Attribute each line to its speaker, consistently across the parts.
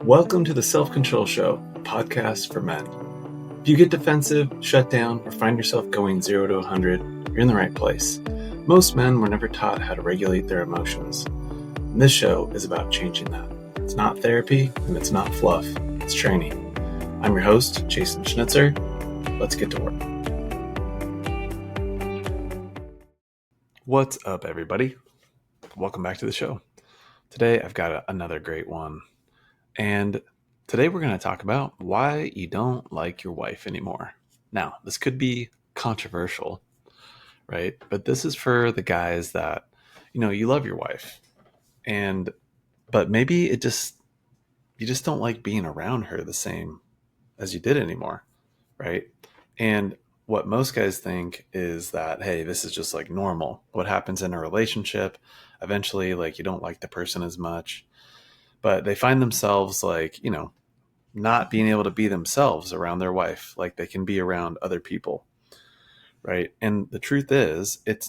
Speaker 1: Welcome to the Self-Control Show, a podcast for men. If you get defensive, shut down, or find yourself going 0 to 100, you're in the right place. Most men were never taught how to regulate their emotions. And this show is about changing that. It's not therapy, and it's not fluff. It's training. I'm your host, Jason Schnitzer. Let's get to work. What's up, everybody? Welcome back to the show. Today, I've got another great one. And today we're going to talk about why you don't like your wife anymore. Now, this could be controversial, right? But this is for the guys that, you love your wife, but maybe you just don't like being around her the same as you did anymore, right? And what most guys think is that, hey, this is just like normal. What happens in a relationship, eventually, like you don't like the person as much. But they find themselves not being able to be themselves around their wife like they can be around other people, right? And the truth is, it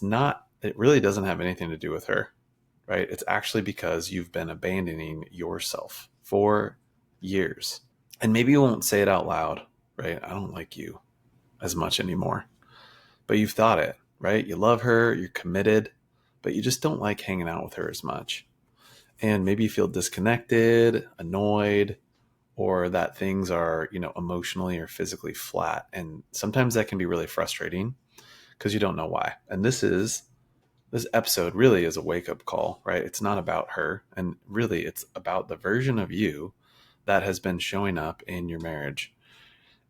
Speaker 1: really doesn't have anything to do with her, right? It's actually because you've been abandoning yourself for years. And maybe you won't say it out loud, right? I don't like you as much anymore. But you've thought it, right? You love her, you're committed, but you just don't like hanging out with her as much. And maybe you feel disconnected, annoyed, or that things are, emotionally or physically flat. And sometimes that can be really frustrating because you don't know why. And this episode really is a wake-up call, right? It's not about her. And really, it's about the version of you that has been showing up in your marriage.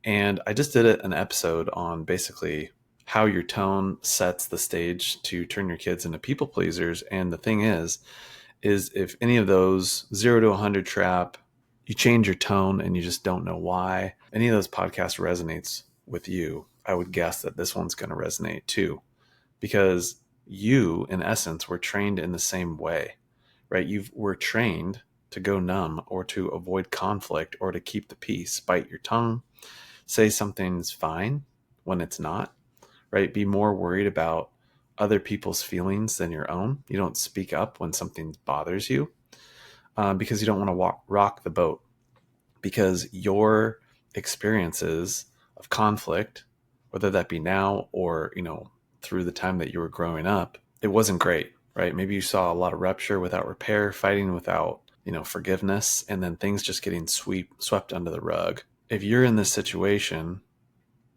Speaker 1: And I just did an episode on basically how your tone sets the stage to turn your kids into people pleasers. And the thing is if any of those 0 to 100 trap, you change your tone and you just don't know why, any of those podcasts resonates with you, I would guess that this one's going to resonate too. Because you, in essence, were trained in the same way, right? You were trained to go numb or to avoid conflict or to keep the peace, bite your tongue, say something's fine when it's not, right? Be more worried about other people's feelings than your own. You don't speak up when something bothers you because you don't want to rock the boat, because your experiences of conflict, whether that be now or, through the time that you were growing up, it wasn't great, right? Maybe you saw a lot of rupture without repair, fighting without, forgiveness, and then things just getting swept under the rug. If you're in this situation,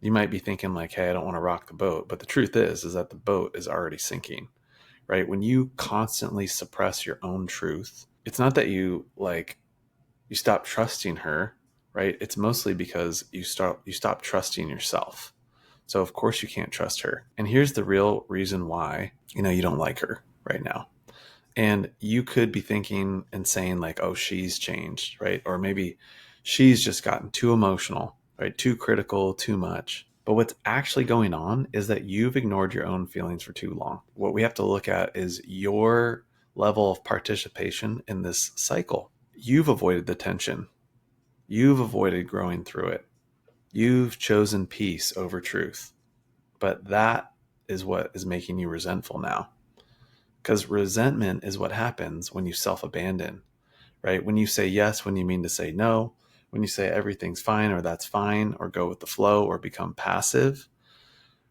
Speaker 1: you might be thinking like, hey, I don't want to rock the boat. But the truth is that the boat is already sinking, right? When you constantly suppress your own truth, it's not that you stop trusting her, right? It's mostly because you stop trusting yourself. So of course you can't trust her. And here's the real reason why, you don't like her right now. And you could be thinking and saying like, oh, she's changed, right? Or maybe she's just gotten too emotional, right? Too critical, too much. But what's actually going on is that you've ignored your own feelings for too long. What we have to look at is your level of participation in this cycle. You've avoided the tension. You've avoided growing through it. You've chosen peace over truth. But that is what is making you resentful now. Because resentment is what happens when you self-abandon, right? When you say yes, when you mean to say no, when you say everything's fine or that's fine, or go with the flow or become passive,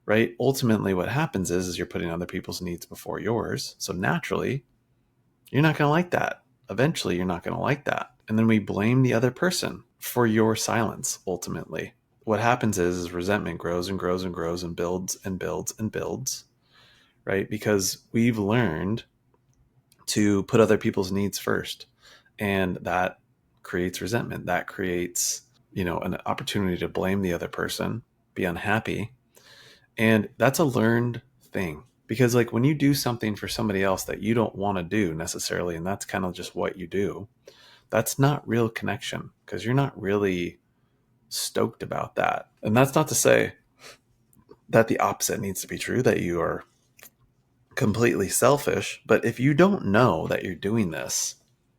Speaker 1: right? Ultimately, what happens is you're putting other people's needs before yours. So naturally, you're not going to like that. Eventually, you're not going to like that. And then we blame the other person for your silence, ultimately. What happens is resentment grows and grows and grows and builds and builds and builds, right? Because we've learned to put other people's needs first. And that creates resentment. That creates, an opportunity to blame the other person, be unhappy. And that's a learned thing. Because like when you do something for somebody else that you don't want to do necessarily, and that's kind of just what you do, that's not real connection, because you're not really stoked about that. And that's not to say that the opposite needs to be true, that you are completely selfish. But if you don't know that you're doing this,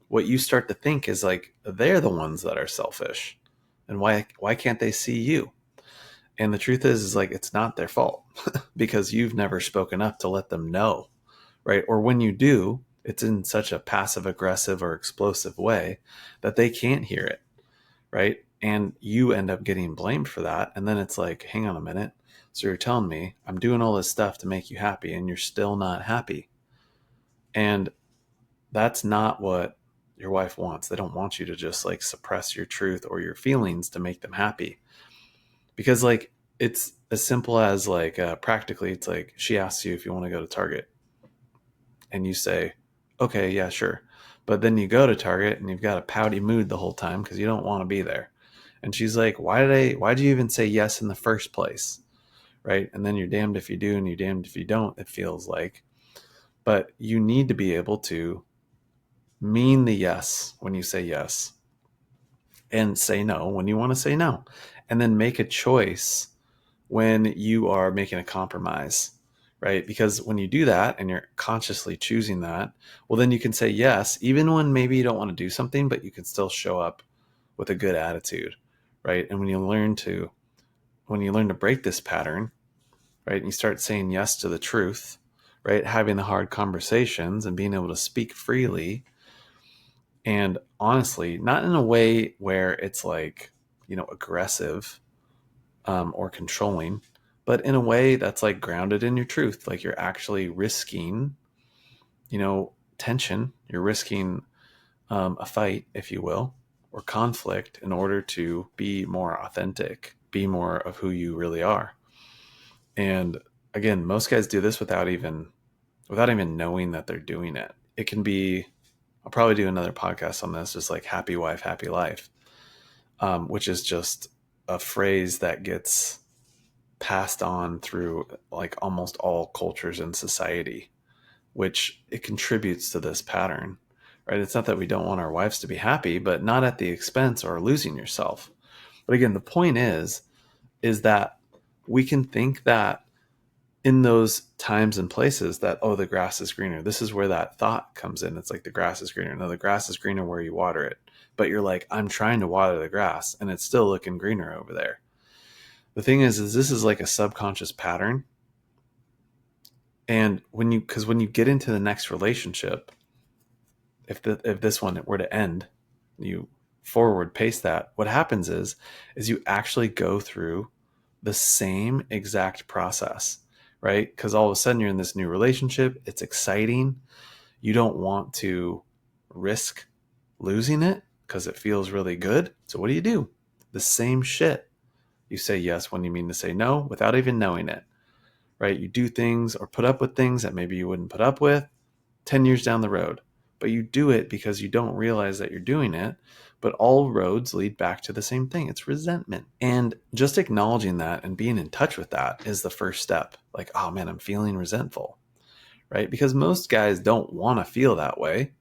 Speaker 1: what you start to think is like, they're the ones that are selfish. And why can't they see you? And the truth is like, it's not their fault because you've never spoken up to let them know, right? Or when you do, it's in such a passive aggressive or explosive way that they can't hear it. right? And you end up getting blamed for that. And then it's like, hang on a minute. So you're telling me I'm doing all this stuff to make you happy and you're still not happy. And that's not what your wife wants. They don't want you to just like suppress your truth or your feelings to make them happy. Because like it's as simple as like practically, it's like she asks you if you want to go to Target and you say, okay, yeah, sure. But then you go to Target and you've got a pouty mood the whole time because you don't want to be there. And she's like, why'd you even say yes in the first place? Right. And then you're damned if you do and you're damned if you don't, it feels like. But you need to be able to mean the yes when you say yes and say no when you want to say no. And then make a choice when you are making a compromise, right? Because when you do that and you're consciously choosing that, well, then you can say yes, even when maybe you don't want to do something, but you can still show up with a good attitude, right? And when you learn to break this pattern, right, and you start saying yes to the truth, right, having the hard conversations and being able to speak freely, and honestly, not in a way where it's like, aggressive or controlling, but in a way that's like grounded in your truth. Like you're actually risking, tension. You're risking a fight, if you will, or conflict in order to be more authentic, be more of who you really are. And again, most guys do this without even knowing that they're doing it. It can be, I'll probably do another podcast on this, just like happy wife, happy life, which is just a phrase that gets passed on through like almost all cultures in society, which it contributes to this pattern, right? It's not that we don't want our wives to be happy, but not at the expense or losing yourself. But again, the point is that we can think that in those times and places that, oh, the grass is greener. This is where that thought comes in. It's like the grass is greener. No, the grass is greener where you water it. But you're like, I'm trying to water the grass and it's still looking greener over there. The thing is this is like a subconscious pattern. And when you get into the next relationship, if this one were to end, you forward pace that, what happens is you actually go through the same exact process, right? Because all of a sudden you're in this new relationship. It's exciting. You don't want to risk losing it because it feels really good. So what do? The same shit. You say yes when you mean to say no without even knowing it, right? You do things or put up with things that maybe you wouldn't put up with 10 years down the road, but you do it because you don't realize that you're doing it. But all roads lead back to the same thing. It's resentment. And just acknowledging that and being in touch with that is the first step. Like, oh man, I'm feeling resentful, right? Because most guys don't want to feel that way.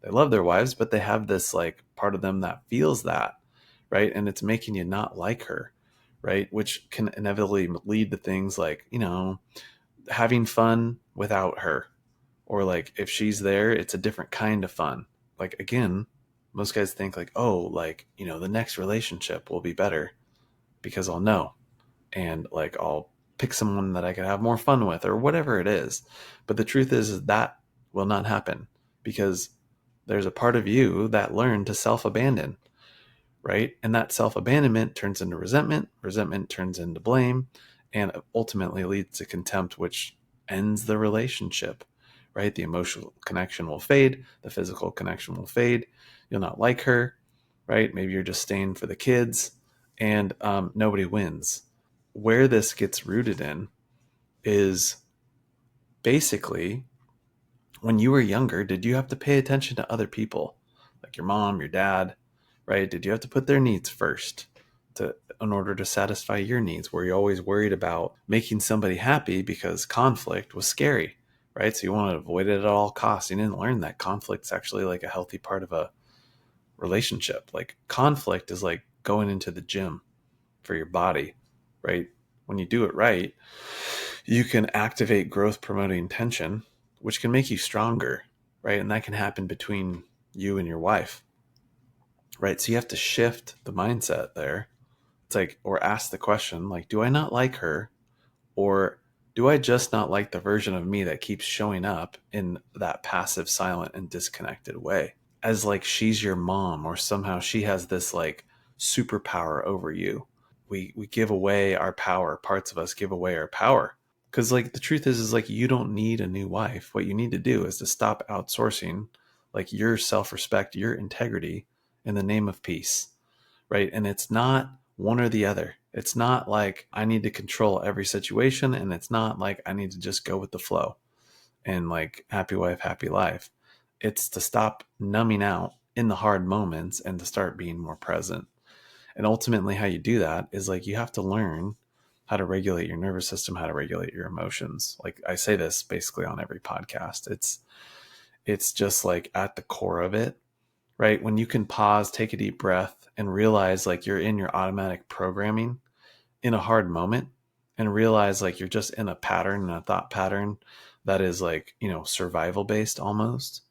Speaker 1: They love their wives, but they have this like part of them that feels that, right? And it's making you not like her, right? Which can inevitably lead to things like, having fun without her, or like if she's there, it's a different kind of fun. Like again, most guys think like, oh, like, the next relationship will be better because I'll know, and like I'll pick someone that I can have more fun with or whatever it is. But the truth is that will not happen because there's a part of you that learned to self-abandon, right? And that self-abandonment turns into resentment. Resentment turns into blame and ultimately leads to contempt, which ends the relationship, right? The emotional connection will fade. The physical connection will fade. You'll not like her, right? Maybe you're just staying for the kids, and nobody wins. Where this gets rooted in is basically when you were younger, did you have to pay attention to other people, like your mom, your dad, right? Did you have to put their needs first in order to satisfy your needs? Were you always worried about making somebody happy because conflict was scary, right? So you want to avoid it at all costs. You didn't learn that conflict's actually like a healthy part of a relationship. Like conflict is like going into the gym for your body, right? When you do it right, you can activate growth promoting tension, which can make you stronger, right? And that can happen between you and your wife, right? So you have to shift the mindset there. It's like, or ask the question, like, do I not like her? Or do I just not like the version of me that keeps showing up in that passive, silent, and disconnected way? As like she's your mom, or somehow she has this like superpower over you. We give away our power. Parts of us give away our power. Because like the truth is like you don't need a new wife. What you need to do is to stop outsourcing like your self-respect, your integrity in the name of peace, right? And it's not one or the other. It's not like I need to control every situation, and it's not like I need to just go with the flow and like happy wife, happy life. It's to stop numbing out in the hard moments and to start being more present. And ultimately, how you do that is like you have to learn how to regulate your nervous system, how to regulate your emotions. Like I say this basically on every podcast. It's just like at the core of it, right? When you can pause, take a deep breath, and realize like you're in your automatic programming in a hard moment, and realize like you're just in a pattern and a thought pattern that is like, survival based almost.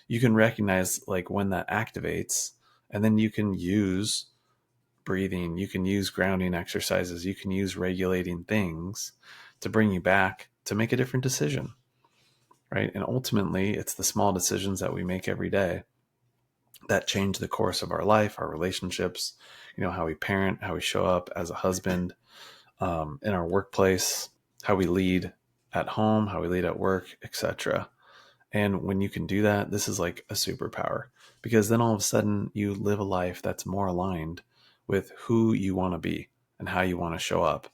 Speaker 1: You can recognize like when that activates, and then you can use breathing, you can use grounding exercises, you can use regulating things to bring you back to make a different decision, right? And ultimately, it's the small decisions that we make every day that change the course of our life, our relationships, how we parent, how we show up as a husband, in our workplace, how we lead at home, how we lead at work, etc. And when you can do that, this is like a superpower, because then all of a sudden you live a life that's more aligned with who you want to be and how you want to show up,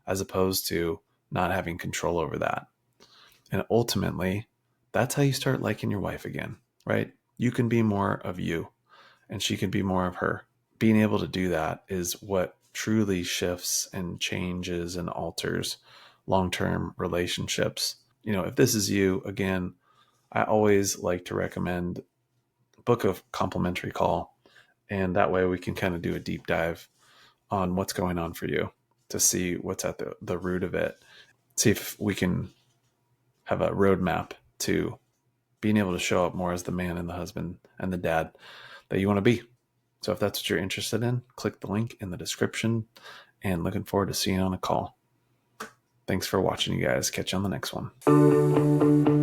Speaker 1: as opposed to not having control over that. And ultimately, that's how you start liking your wife again, right? You can be more of you and she can be more of her. Being able to do that is what truly shifts and changes and alters long-term relationships. If this is you, again, I always like to recommend book a complimentary call, and that way we can kind of do a deep dive on what's going on for you to see what's at the root of it. See if we can have a roadmap to being able to show up more as the man and the husband and the dad that you want to be. So if that's what you're interested in, click the link in the description, and looking forward to seeing you on a call. Thanks for watching, you guys. Catch you on the next one.